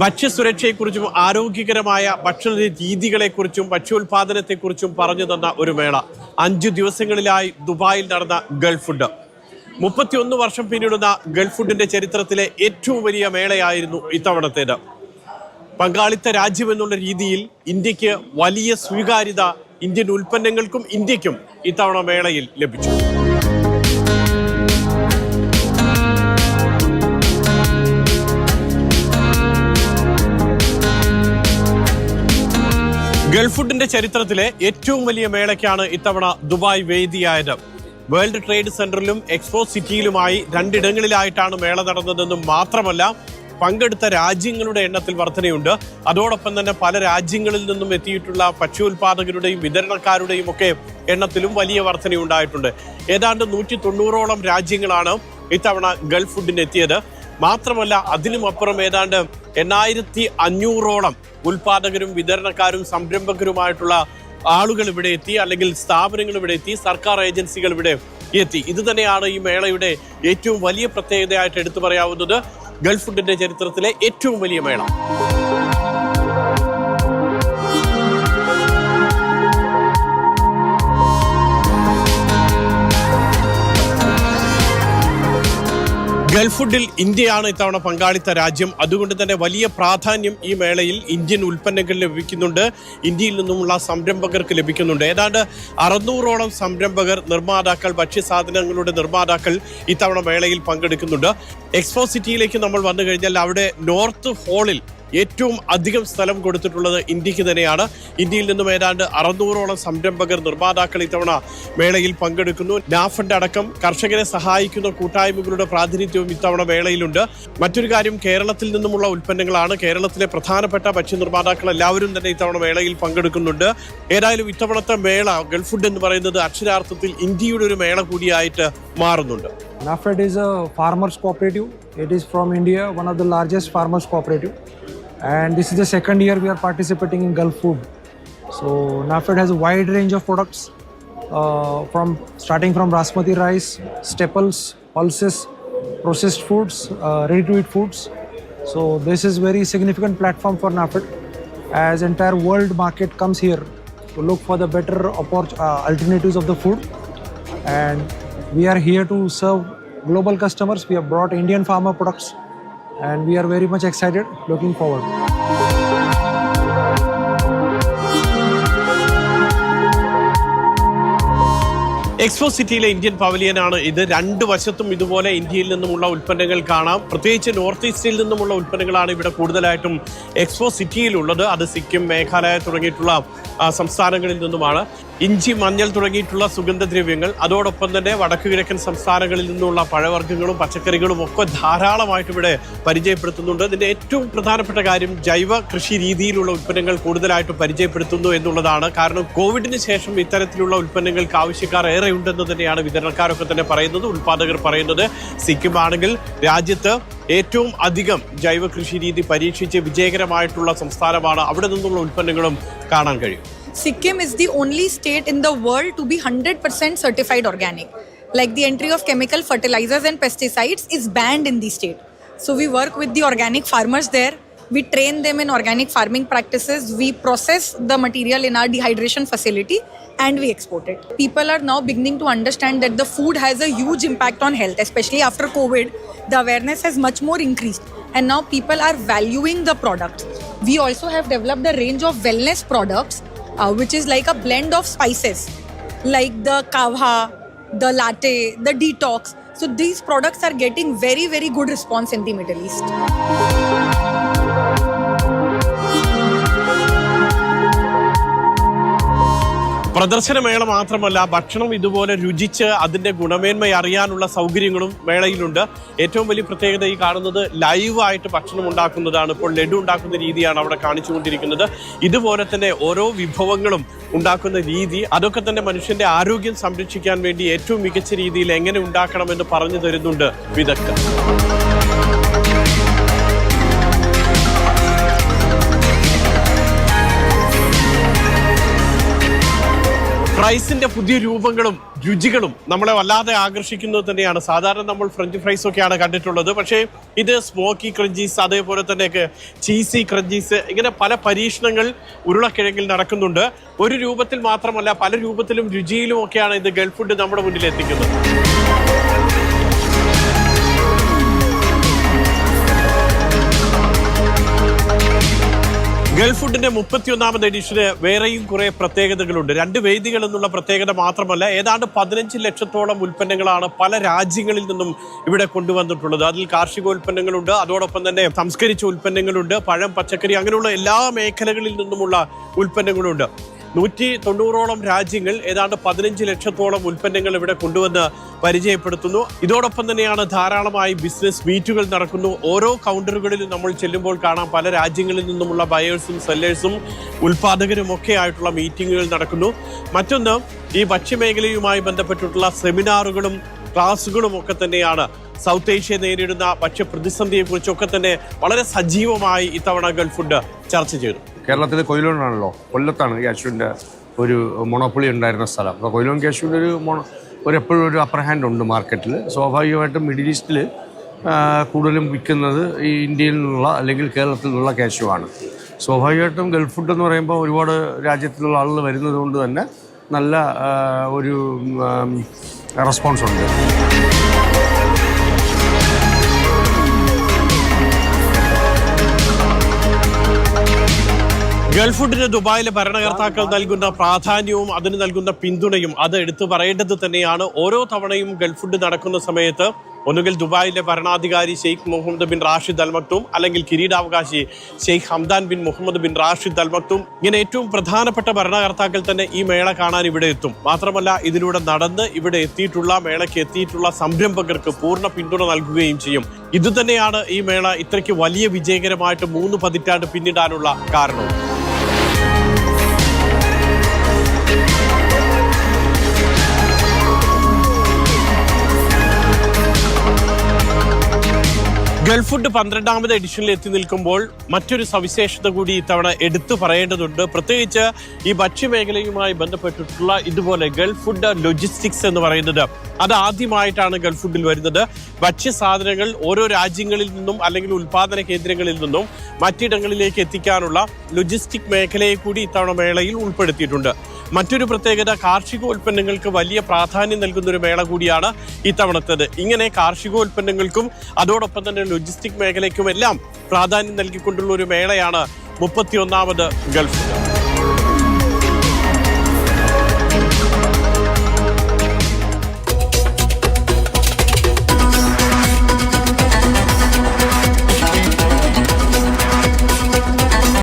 ഭക്ഷ്യസുരക്ഷയെക്കുറിച്ചും ആരോഗ്യകരമായ ഭക്ഷണ രീതികളെക്കുറിച്ചും ഭക്ഷ്യോൽപാദനത്തെക്കുറിച്ചും പറഞ്ഞു തന്ന ഒരു മേള 5 ദിവസങ്ങളിലായി ദുബായിൽ നടന്ന ഗൾഫ് ഫുഡ്. 31 വർഷം പിന്നിടുന്ന ഗൾഫ് ഫുഡിന്റെ ചരിത്രത്തിലെ ഏറ്റവും വലിയ മേളയായിരുന്നു ഇത്തവണത്തേത്. പങ്കാളിത്ത രാജ്യമെന്നുള്ള രീതിയിൽ ഇന്ത്യക്ക് വലിയ സ്വീകാര്യത ഇന്ത്യൻ ഉൽപ്പന്നങ്ങൾക്കും ഇന്ത്യക്കും ഇത്തവണ മേളയിൽ ലഭിച്ചു. ഗൾഫ് ഫുഡിന്റെ ചരിത്രത്തിലെ ഏറ്റവും വലിയ മേളയ്ക്കാണ് ഇത്തവണ ദുബായ് വേദിയായത്. വേൾഡ് ട്രേഡ് സെന്ററിലും എക്സ്പോ സിറ്റിയിലുമായി 2 ഇടങ്ങളിലായിട്ടാണ് മേള നടന്നതെന്നും മാത്രമല്ല പങ്കെടുത്ത രാജ്യങ്ങളുടെ എണ്ണത്തിൽ വർധനയുണ്ട്. അതോടൊപ്പം തന്നെ പല രാജ്യങ്ങളിൽ നിന്നും എത്തിയിട്ടുള്ള ഭക്ഷ്യോൽപാദകരുടെയും വിതരണക്കാരുടെയും ഒക്കെ എണ്ണത്തിലും വലിയ വർധനയുണ്ടായിട്ടുണ്ട്. ഏതാണ്ട് 190ഓളം രാജ്യങ്ങളാണ് ഇത്തവണ ഗൾഫ് ഫുഡിന് എത്തിയത്. മാത്രമല്ല അതിനുമപ്പുറം ഏതാണ്ട് 8500ഓളം ഉൽപാദകരും വിതരണക്കാരും സംരംഭകരുമായിട്ടുള്ള ആളുകൾ ഇവിടെ എത്തി, അല്ലെങ്കിൽ സ്ഥാപനങ്ങൾ ഇവിടെ എത്തി, സർക്കാർ ഏജൻസികൾ ഇവിടെ എത്തി. ഇത് തന്നെയാണ് ഈ മേളയുടെ ഏറ്റവും വലിയ പ്രത്യേകതയായിട്ട് എടുത്തു പറയാവുന്നത്. ഗൾഫ് ഫുഡിന്റെ ചരിത്രത്തിലെ ഏറ്റവും വലിയ മേള. ഗൾഫ് ഫുഡിൽ ഇന്ത്യയാണ് ഇത്തവണ പങ്കാളിത്ത രാജ്യം. അതുകൊണ്ട് തന്നെ വലിയ പ്രാധാന്യം ഈ മേളയിൽ ഇന്ത്യൻ ഉൽപ്പന്നങ്ങൾ ലഭിക്കുന്നുണ്ട്, ഇന്ത്യയിൽ നിന്നുമുള്ള സംരംഭകർക്ക് ലഭിക്കുന്നുണ്ട്. ഏതാണ്ട് 600ഓളം സംരംഭകർ, നിർമ്മാതാക്കൾ, ഭക്ഷ്യസാധനങ്ങളുടെ നിർമ്മാതാക്കൾ ഇത്തവണ മേളയിൽ പങ്കെടുക്കുന്നുണ്ട്. എക്സ്പോ സിറ്റിയിലേക്ക് നമ്മൾ വന്നു കഴിഞ്ഞാൽ അവിടെ നോർത്ത് ഹാളിൽ ഏറ്റവും അധികം സ്ഥലം കൊടുത്തിട്ടുള്ളത് ഇന്ത്യക്ക് തന്നെയാണ്. ഇന്ത്യയിൽ നിന്നും ഏതാണ്ട് 600ഓളം സംരംഭകർ, നിർമ്മാതാക്കൾ ഇത്തവണ മേളയിൽ പങ്കെടുക്കുന്നു. നാഫെഡ് അടക്കം കർഷകരെ സഹായിക്കുന്ന കൂട്ടായ്മകളുടെ പ്രാതിനിധ്യവും ഇത്തവണ മേളയിലുണ്ട്. മറ്റൊരു കാര്യം, കേരളത്തിൽ നിന്നുമുള്ള ഉൽപ്പന്നങ്ങളാണ്. കേരളത്തിലെ പ്രധാനപ്പെട്ട ഭക്ഷ്യ നിർമ്മാതാക്കൾ എല്ലാവരും തന്നെ ഇത്തവണ മേളയിൽ പങ്കെടുക്കുന്നുണ്ട്. ഏതായാലും ഇത്തവണത്തെ മേള ഗൾഫ് ഫുഡ് എന്ന് പറയുന്നത് അക്ഷരാർത്ഥത്തിൽ ഇന്ത്യയുടെ ഒരു മേള കൂടിയായിട്ട് മാറുന്നുണ്ട്. NAFED is a farmers cooperative. It is from India, one of the largest farmers cooperative. And this is the second year we are participating in Gulf Food. So NAFED has a wide range of products, starting from basmati rice, staples, pulses, processed foods, ready-to-eat foods. So this is very significant platform for NAFED, as entire world market comes here to look for the better alternatives of the food. And we are here to serve global customers. We have brought Indian farmer products, and we are very much excited, looking forward. Expo സിറ്റിയിലെ Indian പവലിയനാണ് ഇത്. 2 വശത്തും ഇതുപോലെ ഇന്ത്യയിൽ നിന്നുമുള്ള ഉൽപ്പന്നങ്ങൾ കാണാം. പ്രത്യേകിച്ച് north ഈസ്റ്റിൽ നിന്നുമുള്ള ഉൽപ്പന്നങ്ങളാണ് ഇവിടെ കൂടുതലായിട്ടും എക്സ്പോ സിറ്റിയിലുള്ളത്. അത് സിക്കിം, മേഘാലയ തുടങ്ങിയിട്ടുള്ള സംസ്ഥാനങ്ങളിൽ നിന്നുമാണ്. ഇഞ്ചി, മഞ്ഞൾ തുടങ്ങിയിട്ടുള്ള സുഗന്ധദ്രവ്യങ്ങൾ, അതോടൊപ്പം തന്നെ വടക്കു കിഴക്കൻ സംസ്ഥാനങ്ങളിൽ നിന്നുള്ള പഴവർഗ്ഗങ്ങളും പച്ചക്കറികളും ഒക്കെ ധാരാളമായിട്ട് ഇവിടെ പരിചയപ്പെടുത്തുന്നുണ്ട്. ഇതിൻ്റെ ഏറ്റവും പ്രധാനപ്പെട്ട കാര്യം ജൈവ കൃഷി രീതിയിലുള്ള ഉൽപ്പന്നങ്ങൾ കൂടുതലായിട്ട് പരിചയപ്പെടുത്തുന്നു എന്നുള്ളതാണ്. കാരണം കോവിഡിന് ശേഷം ഇത്തരത്തിലുള്ള ഉൽപ്പന്നങ്ങൾക്ക് ആവശ്യക്കാർ ഏറെ ഉണ്ടെന്ന് തന്നെയാണ് വിതരണക്കാരൊക്കെ തന്നെ പറയുന്നത്, ഉൽപ്പാദകർ പറയുന്നത്. സിക്കിം ആണെങ്കിൽ രാജ്യത്ത് ഏറ്റവും അധികം ജൈവ കൃഷി രീതി പരീക്ഷിച്ച് വിജയകരമായിട്ടുള്ള സംസ്ഥാനമാണ്. അവിടെ നിന്നുള്ള ഉൽപ്പന്നങ്ങളും കാണാൻ കഴിയും. Sikkim is the only state in the world to be 100% certified organic. Like the entry of chemical fertilizers and pesticides is banned in the state. So we work with the organic farmers there. We train them in organic farming practices. We process the material in our dehydration facility and we export it. People are now beginning to understand that the food has a huge impact on health, especially after COVID. The awareness has much more increased and now people are valuing the product. We also have developed a range of wellness products, which is like a blend of spices, like the kava, the latte, the detox. So these products are getting very, very good response in the Middle East. പ്രദർശനമേള മാത്രമല്ല, ഭക്ഷണം ഇതുപോലെ രുചിച്ച് അതിൻ്റെ ഗുണമേന്മ അറിയാനുള്ള സൗകര്യങ്ങളും മേളയിലുണ്ട്. ഏറ്റവും വലിയ പ്രത്യേകത ഈ കാണുന്നത് ലൈവായിട്ട് ഭക്ഷണം ഉണ്ടാക്കുന്നതാണ്. ഇപ്പോൾ ലഡു ഉണ്ടാക്കുന്ന രീതിയാണ് അവിടെ കാണിച്ചുകൊണ്ടിരിക്കുന്നത്. ഇതുപോലെ തന്നെ ഓരോ വിഭവങ്ങളും ഉണ്ടാക്കുന്ന രീതി, അതൊക്കെ തന്നെ മനുഷ്യൻ്റെ ആരോഗ്യം സംരക്ഷിക്കാൻ വേണ്ടി ഏറ്റവും മികച്ച രീതിയിൽ എങ്ങനെ ഉണ്ടാക്കണമെന്ന് പറഞ്ഞു തരുന്നുണ്ട് വിദഗ്ധർ. ഫ്രൈസിന്റെ പുതിയ രൂപങ്ങളും രുചികളും നമ്മളെ വല്ലാതെ ആകർഷിക്കുന്നത് തന്നെയാണ്. സാധാരണ നമ്മൾ ഫ്രഞ്ച് ഫ്രൈസ് ഒക്കെയാണ് കണ്ടിട്ടുള്ളത്, പക്ഷേ ഇത് സ്മോക്കി ക്രഞ്ചീസ്, അതേപോലെ തന്നെ ചീസി ക്രഞ്ചീസ്, ഇങ്ങനെ പല പരീക്ഷണങ്ങൾ ഉരുളക്കിഴങ്ങിൽ നടക്കുന്നുണ്ട്. ഒരു രൂപത്തിൽ മാത്രമല്ല, പല രൂപത്തിലും രുചിയിലും ഒക്കെയാണ് ഇത് ഗൾഫ് ഫുഡ് നമ്മുടെ മുന്നിൽ എത്തിക്കുന്നത്. ഗൾഫ് ഫുഡിന്റെ 31ാമത് എഡിഷന് വേറെയും കുറെ പ്രത്യേകതകളുണ്ട്. 2 വേദികൾ എന്നുള്ള പ്രത്യേകത മാത്രമല്ല, ഏതാണ്ട് 15 ലക്ഷത്തോളം ഉൽപ്പന്നങ്ങളാണ് പല രാജ്യങ്ങളിൽ നിന്നും ഇവിടെ കൊണ്ടുവന്നിട്ടുള്ളത്. അതിൽ കാർഷികോൽപ്പന്നങ്ങളുണ്ട്, അതോടൊപ്പം തന്നെ സംസ്കരിച്ച ഉൽപ്പന്നങ്ങളുണ്ട്, പഴം, പച്ചക്കറി, അങ്ങനെയുള്ള എല്ലാ മേഖലകളിൽ നിന്നുമുള്ള ഉൽപ്പന്നങ്ങളുണ്ട്. 190ഓളം രാജ്യങ്ങൾ, ഏതാണ്ട് 15 ലക്ഷത്തോളം ഉൽപ്പന്നങ്ങൾ ഇവിടെ കൊണ്ടുവന്ന് പരിചയപ്പെടുത്തുന്നു. ഇതോടൊപ്പം തന്നെയാണ് ധാരാളമായി ബിസിനസ് മീറ്റുകൾ നടക്കുന്നു. ഓരോ കൗണ്ടറുകളിലും നമ്മൾ ചെല്ലുമ്പോൾ കാണാം പല രാജ്യങ്ങളിൽ നിന്നുമുള്ള ബയേഴ്സും സെല്ലേഴ്സും ഉൽപ്പാദകരും ഒക്കെ ആയിട്ടുള്ള മീറ്റിങ്ങുകൾ നടക്കുന്നു. മറ്റൊന്ന്, ഈ ഭക്ഷ്യമേഖലയുമായി ബന്ധപ്പെട്ടിട്ടുള്ള സെമിനാറുകളും ക്ലാസുകളും ഒക്കെ തന്നെയാണ്. സൗത്ത് ഏഷ്യ നേരിടുന്ന ഭക്ഷ്യ പ്രതിസന്ധിയെക്കുറിച്ചൊക്കെ തന്നെ വളരെ സജീവമായി ഇത്തവണ ഗൾഫ് ഫുഡ് ചർച്ച ചെയ്തു. കേരളത്തിലെ കൊയിലോണാണല്ലോ, കൊല്ലത്താണ് കാഷ്യൂവിൻ്റെ ഒരു മൊണോപ്പൊളി ഉണ്ടായിരുന്ന സ്ഥലം. അപ്പോൾ കൊയിലോൺ കാഷ്യൂവിൻ്റെ എപ്പോഴും ഒരു അപ്പർ ഹാൻഡ് ഉണ്ട് മാർക്കറ്റിൽ. സ്വാഭാവികമായിട്ടും മിഡിൽ ഈസ്റ്റിൽ കൂടുതലും വിൽക്കുന്നത് ഈ ഇന്ത്യയിൽ നിന്നുള്ള അല്ലെങ്കിൽ കേരളത്തിൽ നിന്നുള്ള കാഷ്യൂ ആണ്. സ്വാഭാവികമായിട്ടും ഗൾഫ് ഫുഡ് എന്ന് പറയുമ്പോൾ ഒരുപാട് രാജ്യത്തിലുള്ള ആളുകൾ വരുന്നത് കൊണ്ട് തന്നെ നല്ല ഒരു റെസ്പോൺസ് ഉണ്ട്. ഗൾഫ് ഫുഡിന് ദുബായിലെ ഭരണകർത്താക്കൾ നൽകുന്ന പ്രാധാന്യവും അതിന് നൽകുന്ന പിന്തുണയും അത് എടുത്തു പറയേണ്ടത് തന്നെയാണ്. ഓരോ തവണയും ഗൾഫ് ഫുഡ് നടക്കുന്ന സമയത്ത് ഒന്നുകിൽ ദുബായിലെ ഭരണാധികാരി Sheikh Mohammed bin Rashid Al Maktoum, അല്ലെങ്കിൽ കിരീടാവകാശി Sheikh Hamdan bin Mohammed bin Rashid Al Maktoum, ഇങ്ങനെ ഏറ്റവും പ്രധാനപ്പെട്ട ഭരണകർത്താക്കൾ തന്നെ ഈ മേള കാണാൻ ഇവിടെ എത്തും. മാത്രമല്ല, ഇതിലൂടെ നടന്ന് ഇവിടെ എത്തിയിട്ടുള്ള, മേളയ്ക്ക് എത്തിയിട്ടുള്ള സംരംഭകർക്ക് പൂർണ്ണ പിന്തുണ നൽകുകയും ചെയ്യും. ഇതുതന്നെയാണ് ഈ മേള ഇത്രയ്ക്ക് വലിയ വിജയകരമായിട്ട് 3 പതിറ്റാണ്ട് പിന്നിടാനുള്ള കാരണവും. ഗൾഫ് ഫുഡ് 12ാമത് എഡിഷനിൽ എത്തി നിൽക്കുമ്പോൾ മറ്റൊരു സവിശേഷത കൂടി ഇത്തവണ എടുത്തു പറയേണ്ടതുണ്ട്. പ്രത്യേകിച്ച് ഈ ഭക്ഷ്യമേഖലയുമായി ബന്ധപ്പെട്ടിട്ടുള്ള ഇതുപോലെ ഗൾഫ് ഫുഡ് ലോജിസ്റ്റിക്സ് എന്ന് പറയുന്നത് അത് ആദ്യമായിട്ടാണ് ഗൾഫ് ഫുഡിൽ വരുന്നത്. ഭക്ഷ്യസാധനങ്ങൾ ഓരോ രാജ്യങ്ങളിൽ നിന്നും അല്ലെങ്കിൽ ഉൽപാദന കേന്ദ്രങ്ങളിൽ നിന്നും മറ്റിടങ്ങളിലേക്ക് എത്തിക്കാനുള്ള ലോജിസ്റ്റിക് മേഖലയെ കൂടി ഇത്തവണ മേളയിൽ ഉൾപ്പെടുത്തിയിട്ടുണ്ട്. മറ്റൊരു പ്രത്യേകത, കാർഷികോൽപ്പന്നങ്ങൾക്ക് വലിയ പ്രാധാന്യം നൽകുന്ന ഒരു മേള കൂടിയാണ് ഇത്തവണത്തേത്. ഇങ്ങനെ കാർഷികോൽപ്പന്നങ്ങൾക്കും അതോടൊപ്പം തന്നെ ലോജിസ്റ്റിക് മേഖലയ്ക്കുമെല്ലാം പ്രാധാന്യം നൽകിക്കൊണ്ടുള്ള ഒരു മേളയാണ് 31ാമത് ഗൾഫ് ഫുഡ്.